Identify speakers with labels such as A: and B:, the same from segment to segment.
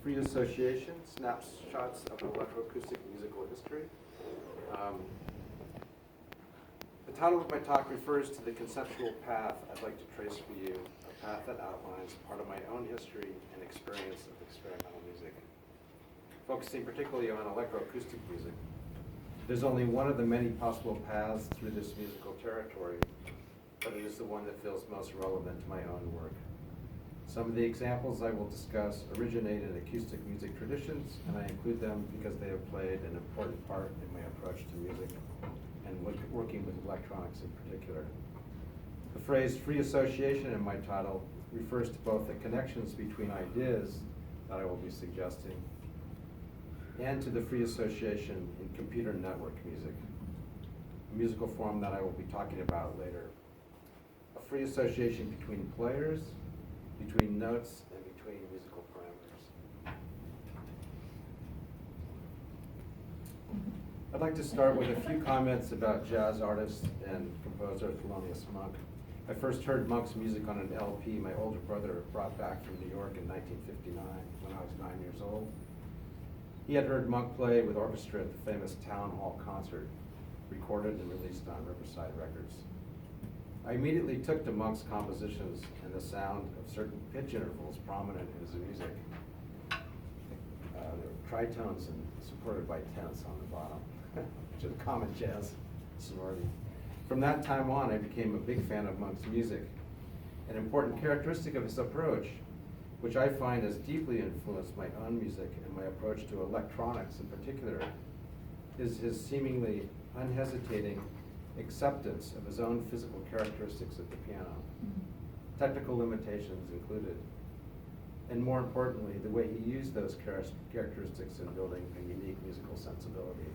A: Free association, snapshots of electroacoustic musical history. The title of my talk refers to the conceptual path I'd like to trace for you, a path that outlines part of my own history and experience of experimental music, focusing particularly on electroacoustic music. There's only one of the many possible paths through this musical territory, but it is the one that feels most relevant to my own work. Some of the examples I will discuss originate in acoustic music traditions, and I include them because they have played an important part in my approach to music and working with electronics in particular. The phrase free association in my title refers to both the connections between ideas that I will be suggesting and to the free association in computer network music, a musical form that I will be talking about later. A free association between players, between notes, and between musical parameters. I'd like to start with a few comments about jazz artist and composer Thelonious Monk. I first heard Monk's music on an LP my older brother brought back from New York in 1959 when I was 9 years old. He had heard Monk play with orchestra at the famous Town Hall concert, recorded and released on Riverside Records. I immediately took to Monk's compositions and the sound of certain pitch intervals prominent in his music. There were tritones and supported by tenths on the bottom, which is a common jazz sonority. From that time on, I became a big fan of Monk's music. An important characteristic of his approach, which I find has deeply influenced my own music and my approach to electronics in particular, is his seemingly unhesitating acceptance of his own physical characteristics at the piano, technical limitations included, and more importantly, the way he used those characteristics in building a unique musical sensibility.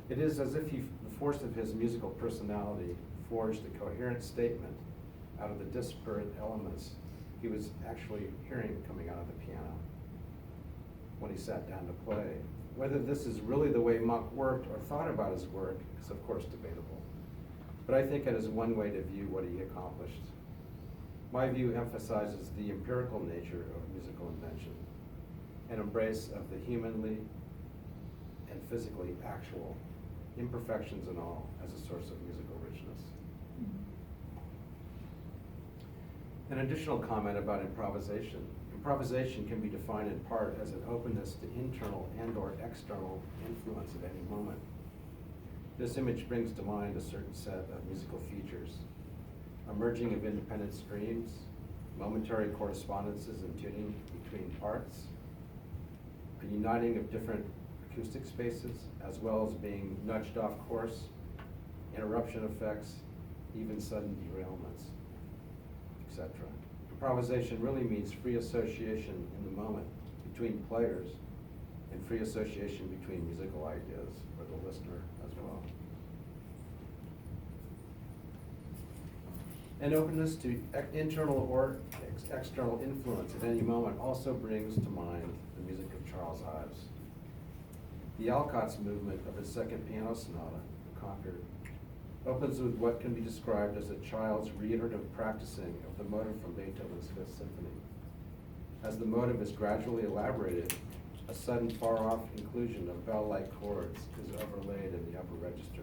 A: It is as if the force of his musical personality forged a coherent statement out of the disparate elements he was actually hearing coming out of the piano when he sat down to play. Whether this is really the way Monk worked or thought about his work is of course debatable, but I think it is one way to view what he accomplished. My view emphasizes the empirical nature of musical invention, an embrace of the humanly and physically actual, imperfections and all, as a source of musical richness. An additional comment about improvisation. Improvisation can be defined in part as an openness to internal and/or external influence at any moment. This image brings to mind a certain set of musical features: a merging of independent streams, momentary correspondences and tuning between parts, a uniting of different acoustic spaces, as well as being nudged off course, interruption effects, even sudden derailments, etc. Improvisation really means free association in the moment between players and free association between musical ideas for the listener as well. An openness to internal or external influence at any moment also brings to mind the music of Charles Ives. The Alcott's movement of his second piano sonata, Concord, opens with what can be described as a child's reiterative practicing of the motive from Beethoven's Fifth Symphony. As the motive is gradually elaborated, a sudden far-off inclusion of bell-like chords is overlaid in the upper register.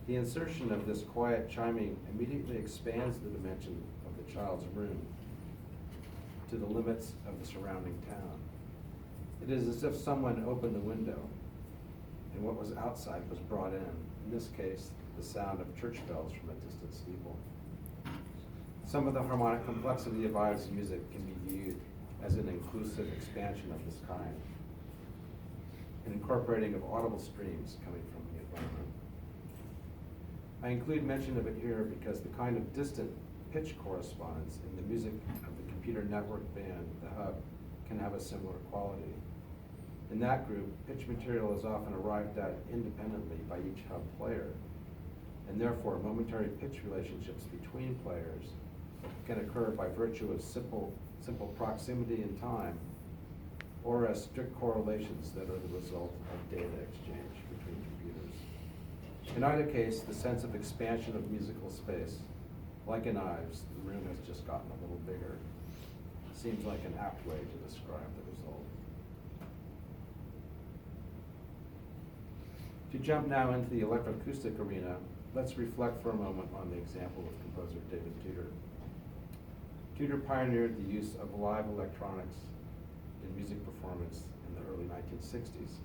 A: The insertion of this quiet chiming immediately expands the dimension of the child's room to the limits of the surrounding town. It is as if someone opened the window and what was outside was brought in this case, the sound of church bells from a distant steeple. Some of the harmonic complexity of Ives' music can be viewed as an inclusive expansion of this kind, an incorporating of audible streams coming from the environment. I include mention of it here because the kind of distant pitch correspondence in the music of the computer network band, the Hub, can have a similar quality. In that group, pitch material is often arrived at independently by each Hub player, and therefore momentary pitch relationships between players can occur by virtue of simple proximity in time, or as strict correlations that are the result of data exchange between computers. In either case, the sense of expansion of musical space, like in Ives, the room has just gotten a little bigger. seems like an apt way to describe the result. To jump now into the electroacoustic arena, let's reflect for a moment on the example of composer David Tutor. Tutor pioneered the use of live electronics in music performance in the early 1960s.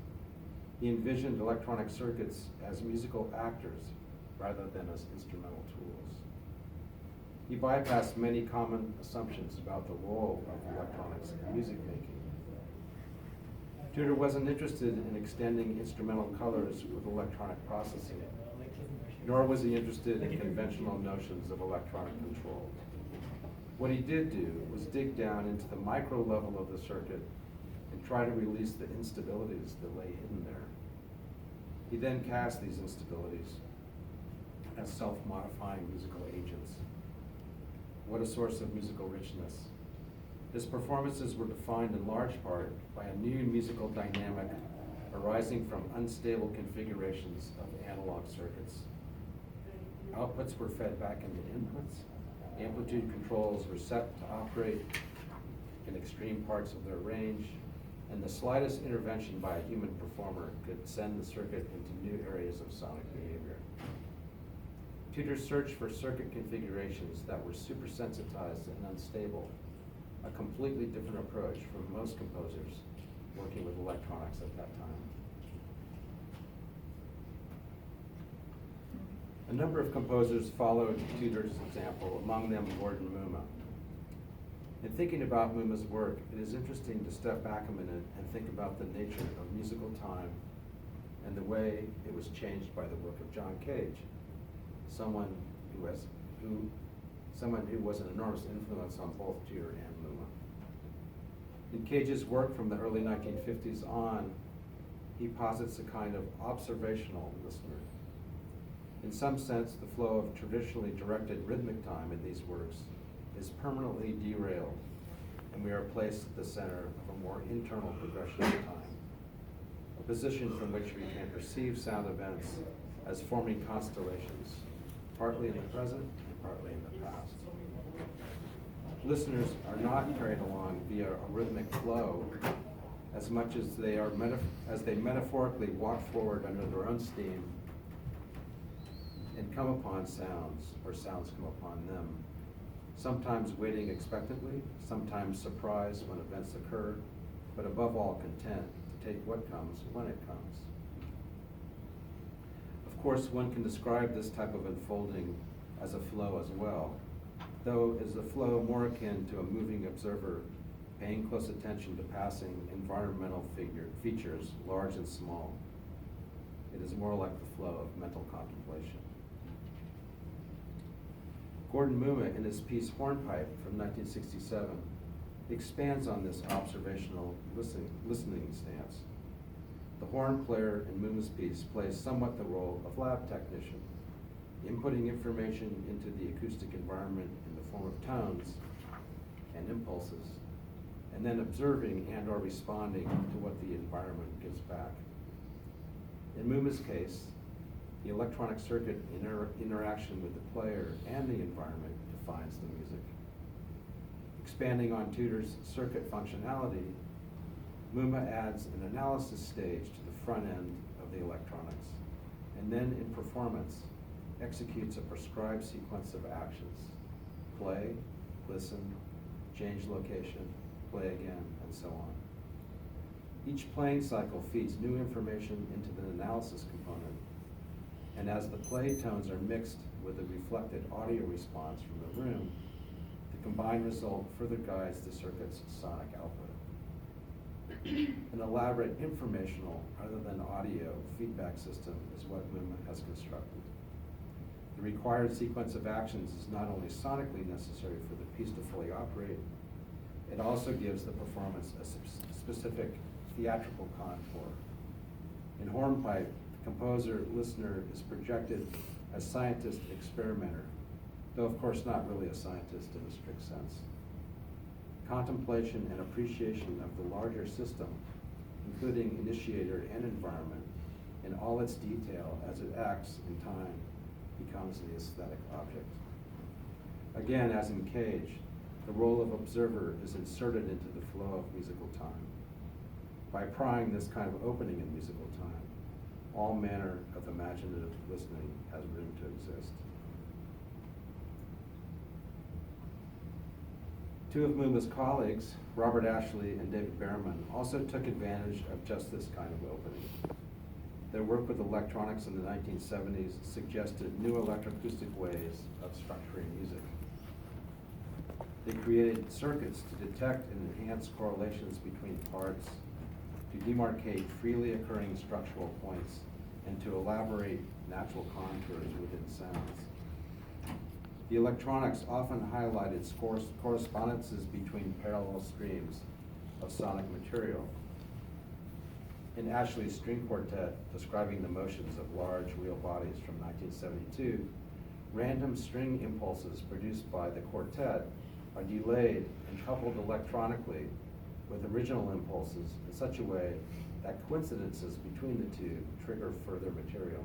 A: He envisioned electronic circuits as musical actors rather than as instrumental tools. He bypassed many common assumptions about the role of electronics in music making. Tutor wasn't interested in extending instrumental colors with electronic processing, nor was he interested in conventional notions of electronic control. What he did do was dig down into the micro level of the circuit and try to release the instabilities that lay hidden there. He then cast these instabilities as self-modifying musical agents. What a source of musical richness. His performances were defined in large part by a new musical dynamic arising from unstable configurations of analog circuits. Outputs were fed back into inputs. Amplitude controls were set to operate in extreme parts of their range, and the slightest intervention by a human performer could send the circuit into new areas of sonic behavior. Tutor searched for circuit configurations that were supersensitized and unstable, a completely different approach from most composers working with electronics at that time. A number of composers followed Tutor's example, among them Gordon Mumma. In thinking about Mumma's work, it is interesting to step back a minute and think about the nature of musical time and the way it was changed by the work of John Cage, someone who was an enormous influence on both Tutor and Mumma. In Cage's work from the early 1950s on, he posits a kind of observational listener. In some sense, the flow of traditionally directed rhythmic time in these works is permanently derailed, and we are placed at the center of a more internal progression of time, a position from which we can perceive sound events as forming constellations, partly in the present and partly in the past. Listeners are not carried along via a rhythmic flow as much as they metaphorically walk forward under their own steam and come upon sounds, or sounds come upon them, sometimes waiting expectantly, sometimes surprised when events occur, but above all content to take what comes when it comes. Of course, one can describe this type of unfolding as a flow as well, though is a flow more akin to a moving observer paying close attention to passing environmental features, large and small. It is more like the flow of mental contemplation. Gordon Mumma, in his piece Hornpipe from 1967, expands on this observational listening stance. The horn player in Mumma's piece plays somewhat the role of lab technician, inputting information into the acoustic environment in the form of tones and impulses, and then observing and or responding to what the environment gives back. In Mumma's case, the electronic circuit interaction with the player and the environment defines the music. Expanding on Tutor's circuit functionality, Mumma adds an analysis stage to the front end of the electronics, and then in performance, executes a prescribed sequence of actions: play, listen, change location, play again, and so on. Each playing cycle feeds new information into the analysis component, and as the play tones are mixed with the reflected audio response from the room, the combined result further guides the circuit's sonic output. An elaborate informational, rather than audio, feedback system is what Mumma has constructed. The required sequence of actions is not only sonically necessary for the piece to fully operate, it also gives the performance a specific theatrical contour. In Hornpipe, the composer-listener is projected as scientist-experimenter, though of course not really a scientist in a strict sense. Contemplation and appreciation of the larger system, including initiator and environment, in all its detail as it acts in time, becomes the aesthetic object. Again, as in Cage, the role of observer is inserted into the flow of musical time. By prying this kind of opening in musical time, all manner of imaginative listening has room to exist. Two of Mumma's colleagues, Robert Ashley and David Berman, also took advantage of just this kind of opening. Their work with electronics in the 1970s suggested new electroacoustic ways of structuring music. They created circuits to detect and enhance correlations between parts, to demarcate freely occurring structural points, and to elaborate natural contours within sounds. The electronics often highlighted correspondences between parallel streams of sonic material. In Ashley's string quartet, describing the motions of large real bodies from 1972, random string impulses produced by the quartet are delayed and coupled electronically with original impulses in such a way that coincidences between the two trigger further material.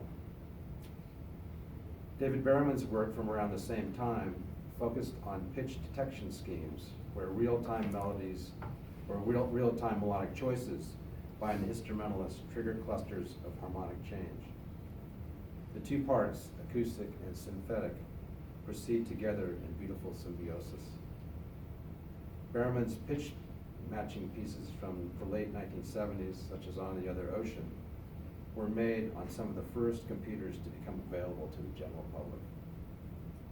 A: David Berman's work from around the same time focused on pitch detection schemes where real-time melodies or real-time melodic choices by an instrumentalist trigger clusters of harmonic change. The two parts, acoustic and synthetic, proceed together in beautiful symbiosis. Berman's pitch matching pieces from the late 1970s, such as On the Other Ocean, were made on some of the first computers to become available to the general public.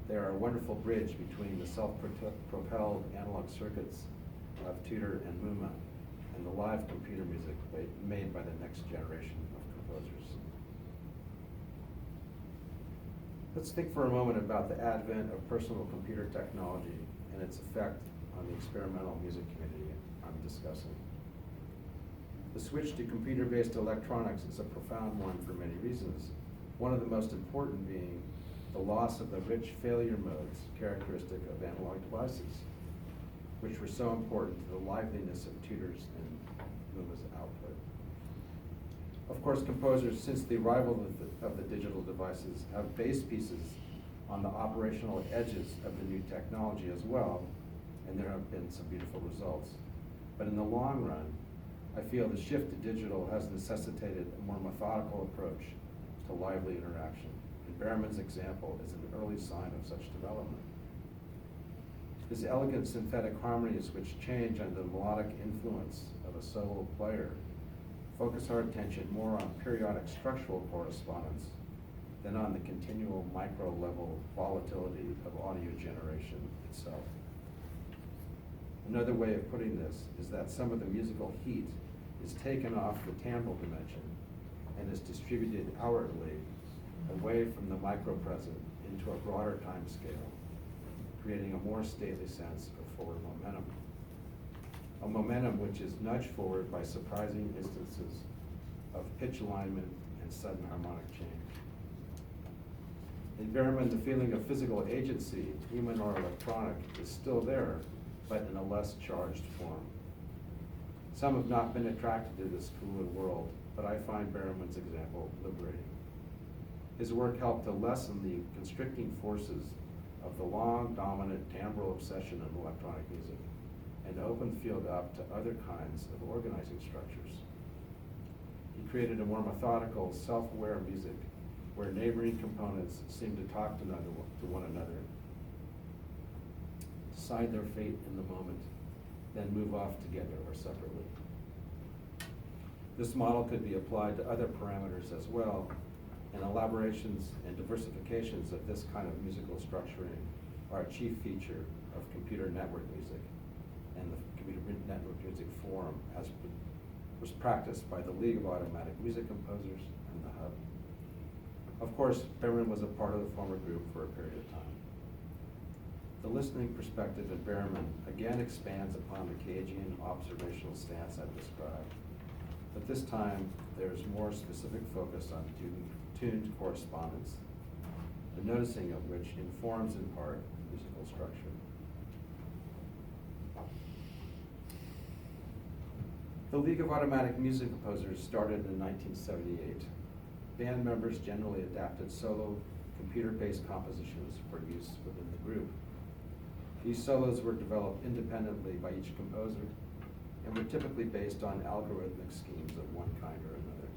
A: They are a wonderful bridge between the self-propelled analog circuits of Tutor and Mumma and the live computer music made by the next generation of composers. Let's think for a moment about the advent of personal computer technology and its effect on the experimental music community I'm discussing. The switch to computer-based electronics is a profound one for many reasons, one of the most important being the loss of the rich failure modes characteristic of analog devices, which were so important to the liveliness of Tutor's and Mumma's output. Of course, composers, since the arrival of the digital devices, have based pieces on the operational edges of the new technology as well, and there have been some beautiful results. But in the long run, I feel the shift to digital has necessitated a more methodical approach to lively interaction, and Berman's example is an early sign of such development. His elegant synthetic harmonies, which change under the melodic influence of a solo player, focus our attention more on periodic structural correspondence than on the continual micro-level volatility of audio generation itself. Another way of putting this is that some of the musical heat is taken off the timbral dimension and is distributed outwardly away from the micro-present into a broader time scale, creating a more stately sense of forward momentum. A momentum which is nudged forward by surprising instances of pitch alignment and sudden harmonic change. In Berman, the feeling of physical agency, human or electronic, is still there, but in a less charged form. Some have not been attracted to this cooler world, but I find Berman's example liberating. His work helped to lessen the constricting forces of the long, dominant timbral obsession in electronic music, and open the field up to other kinds of organizing structures. He created a more methodical, self-aware music where neighboring components seem to talk to one another, decide their fate in the moment, then move off together or separately. This model could be applied to other parameters as well, and elaborations and diversifications of this kind of musical structuring are a chief feature of computer network music and the Computer Network Music Forum as was practiced by the League of Automatic Music Composers and the Hub. Of course, Berman was a part of the former group for a period of time. The listening perspective in Berman again expands upon the Cagean observational stance I've described, but this time there is more specific focus on tuned correspondence, the noticing of which informs in part musical structure. The League of Automatic Music Composers started in 1978. Band members generally adapted solo, computer-based compositions for use within the group. These solos were developed independently by each composer and were typically based on algorithmic schemes of one kind or another.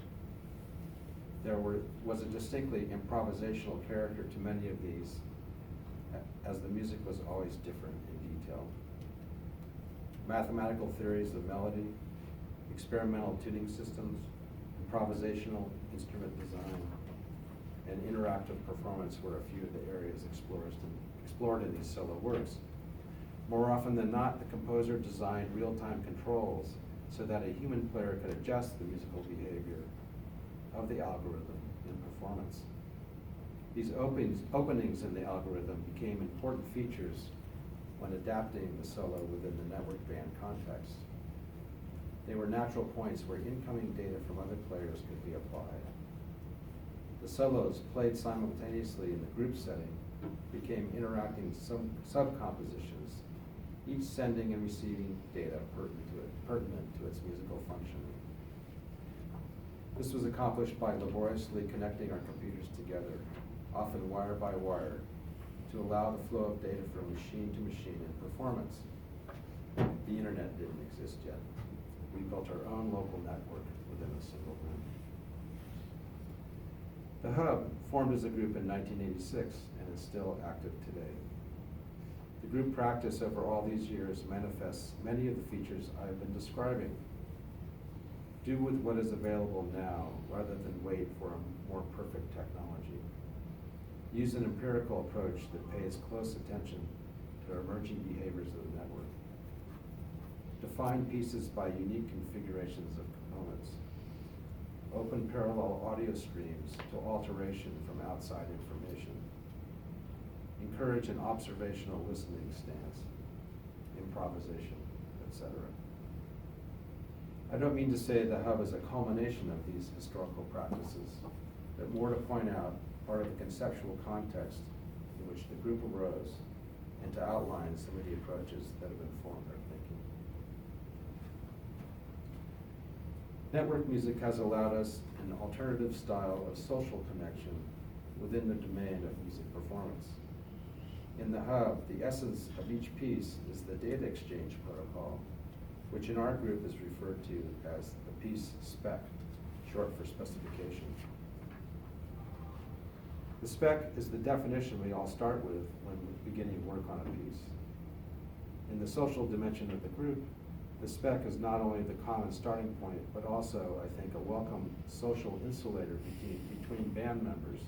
A: There was a distinctly improvisational character to many of these, as the music was always different in detail. Mathematical theories of melody, experimental tuning systems, improvisational instrument design, and interactive performance were a few of the areas explored in these solo works. More often than not, the composer designed real-time controls so that a human player could adjust the musical behavior of the algorithm in performance. These openings in the algorithm became important features when adapting the solo within the network band context. They were natural points where incoming data from other players could be applied. The solos, played simultaneously in the group setting, became interacting sub-compositions, each sending and receiving data pertinent to its musical functioning. This was accomplished by laboriously connecting our computers together, often wire by wire, to allow the flow of data from machine to machine in performance. The internet didn't exist yet. We built our own local network within a single room. The Hub formed as a group in 1986 and is still active today. The group practice over all these years manifests many of the features I have been describing. Do with what is available now rather than wait for a more perfect technology. Use an empirical approach that pays close attention to emerging behaviors of the network. Define pieces by unique configurations of components. Open parallel audio streams to alteration from outside information. Encourage an observational listening stance, improvisation, etc. I don't mean to say the Hub is a culmination of these historical practices, but more to point out part of the conceptual context in which the group arose and to outline some of the approaches that have informed our thinking. Network music has allowed us an alternative style of social connection within the domain of music performance. In the Hub, the essence of each piece is the data exchange protocol, which in our group is referred to as the piece spec, short for specification. The spec is the definition we all start with when beginning work on a piece. In the social dimension of the group, the spec is not only the common starting point, but also, I think, a welcome social insulator between band members.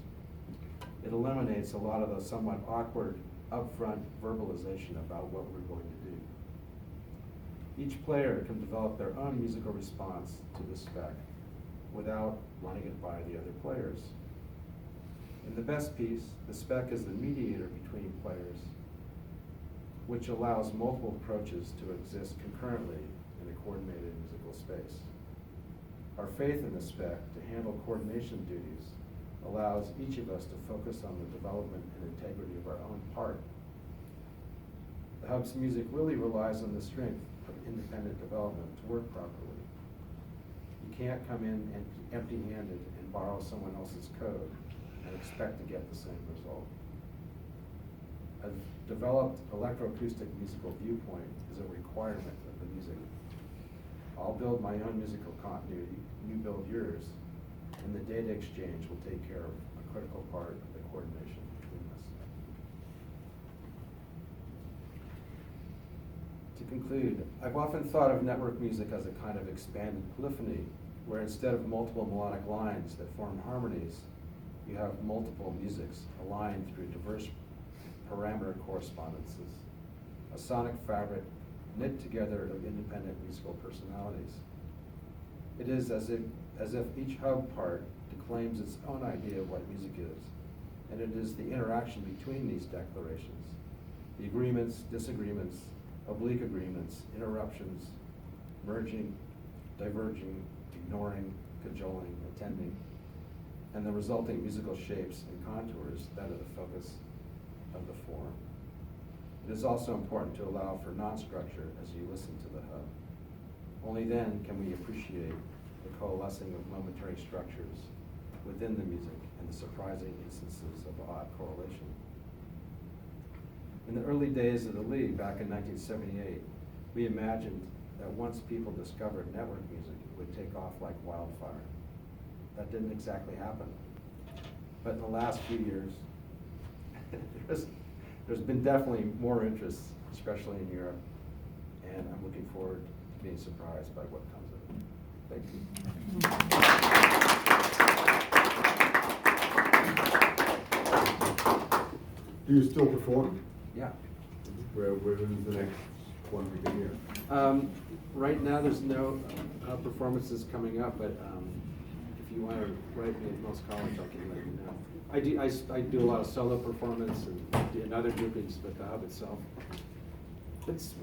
A: It eliminates a lot of the somewhat awkward upfront verbalization about what we're going to do. Each player can develop their own musical response to the spec without running it by the other players. In the best piece, the spec is the mediator between players, which allows multiple approaches to exist concurrently in a coordinated musical space. Our faith in the spec to handle coordination duties allows each of us to focus on the development and integrity of our own part. The Hub's music really relies on the strength of independent development to work properly. You can't come in empty-handed and borrow someone else's code and expect to get the same result. A developed electroacoustic musical viewpoint is a requirement of the music. I'll build my own musical continuity, you build yours, and the data exchange will take care of a critical part of the coordination between us. To conclude, I've often thought of network music as a kind of expanded polyphony, where instead of multiple melodic lines that form harmonies, you have multiple musics aligned through diverse parameter correspondences, a sonic fabric knit together of independent musical personalities. It is as if each hub part declaims its own idea of what music is, and it is the interaction between these declarations, the agreements, disagreements, oblique agreements, interruptions, merging, diverging, ignoring, cajoling, attending, and the resulting musical shapes and contours that are the focus of the form. It is also important to allow for non-structure as you listen to the hub. Only then can we appreciate the coalescing of momentary structures within the music and the surprising instances of odd correlation. In the early days of the League, back in 1978, we imagined that once people discovered network music, it would take off like wildfire. That didn't exactly happen. But in the last few years, there's been definitely more interest, especially in Europe, and I'm looking forward to being surprised by what comes of it. Thank you.
B: Do you still perform?
A: Yeah.
B: Where is the next one we can hear?
A: Right now, there's no performances coming up, but if you want to write me at Mills College, I can let you know. I do a lot of solo performance and other groupings, but the hub itself, it's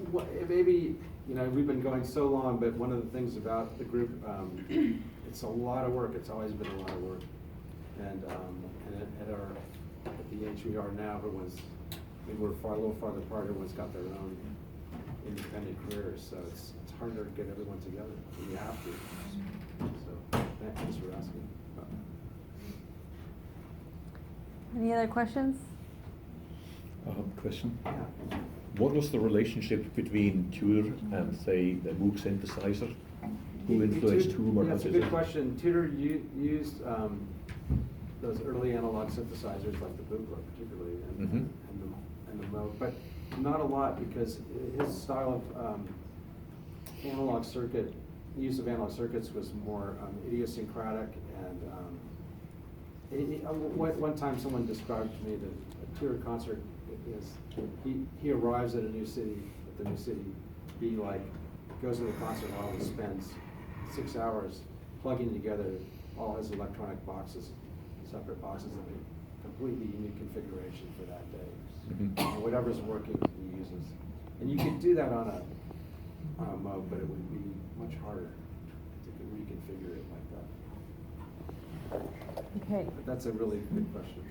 A: maybe, you know, we've been going so long, but one of the things about the group, it's a lot of work. It's always been a lot of work, and at the age we are now, everyone's, I mean, we're a little farther apart. Everyone's got their own independent careers, so it's harder to get everyone together. You have to. So thanks for asking.
C: Any other questions?
D: Question.
A: Yeah.
D: What was the relationship between Tutor and, say, the Moog synthesizer? Who influenced whom, or
A: Yeah,
D: how
A: that's a
D: is
A: good
D: it?
A: question. Tutor used those early analog synthesizers like the Bootler particularly, and the Moog, but not a lot, because his style of analog circuit, use of analog circuits was more idiosyncratic, and one time someone described to me that a Tutor concert is, he arrives at a new city, at the new city, he like goes to the concert hall and spends 6 hours plugging together all his electronic boxes, separate boxes in a completely unique configuration for that day. And whatever's working, he uses. And you could do that on a Moog, but it would be much harder to reconfigure it like that.
C: Okay.
A: But that's a really good question.